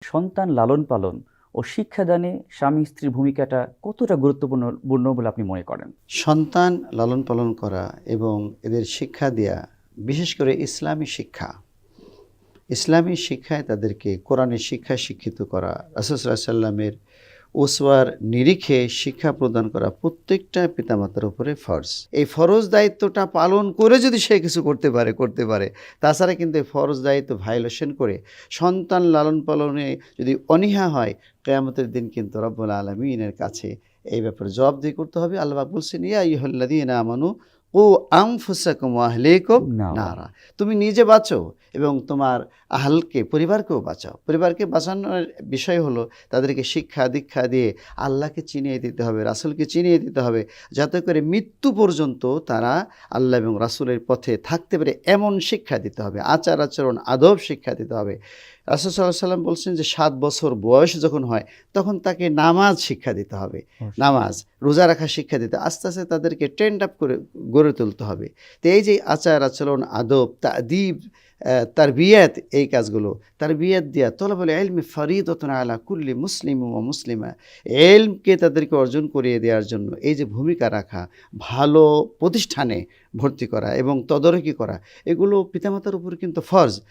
সন্তান লালন পালন ও শিক্ষাদানে স্বামী স্ত্রীর ভূমিকাটা কতটা গুরুত্বপূর্ণ বলে আপনি মনে করেন? সন্তান লালন পালন করা এবং এদের শিক্ষা দেয়া, বিশেষ করে ইসলামী শিক্ষায় তাদেরকে কোরআনের শিক্ষায় শিক্ষিত করা, রাসূল সাল্লাল্লাহু আলাইহি সাল্লামের উসওয়ার নিরিখে শিক্ষা প্রদান করা প্রত্যেকটা পিতামাতার উপরে ফরজ। এই ফরজ দায়িত্বটা পালন করে যদি সে কিছু করতে পারে। তাছাড়া কিন্তু এই ফরজ দায়িত্ব ভায়োলেশন করে সন্তান লালন পালনে যদি অনীহা হয়, কিয়ামতের দিন কিন্তু রব্বুল আলামিনের কাছে এই ব্যাপারে জবাবদিহি করতে হবে। আল্লাহ পাক বলছেন, ইয়া আইয়ুহাল্লাযীনা আমানু কু আনফুসাকুম ওয়া আহলিকুম নারা। নারা। তুমি নিজে বাঁচো এবং তোমার আহলকে, পরিবারকেও বাঁচাও। পরিবারকে বাঁচানোর বিষয় হলো তাদেরকে শিক্ষা দীক্ষা দিয়ে আল্লাহকে চিনিয়ে দিতে হবে, রাসূলকে চিনিয়ে দিতে হবে, যাতে করে মৃত্যু পর্যন্ত তারা আল্লাহ এবং রাসূলের পথে থাকতে পারে এমন শিক্ষা দিতে হবে, আচার আচরণ আদব শিক্ষা দিতে হবে। রাসূল সাল্লাল্লাহু আলাইহি সাল্লাম বলছেন যে ৭ বছর বয়স যখন হয় তখন তাকে নামাজ শিক্ষা দিতে হবে, নামাজ রোজা রাখা শিক্ষা দিতে, আস্তে আস্তে তাদেরকে ট্রেন্ড আপ করে গড়ে তুলতে হবে। তো এই যে আচার আচরণ আদব তাদিব তারবিয়াত, এই কাজগুলো তারবিয়াত দিয়া তলাবুল ইলমি ফরিদাতুন আলা কুল্লি মুসলিম ওয়া মুসলিমা, ইলমকে তাদেরকে অর্জন করিয়ে দেওয়ার জন্য এই যে ভূমিকা রাখা, ভালো প্রতিষ্ঠানে ভর্তি করা এবং তদারকি করা, এগুলো পিতামাতার উপর কিন্তু ফরজ।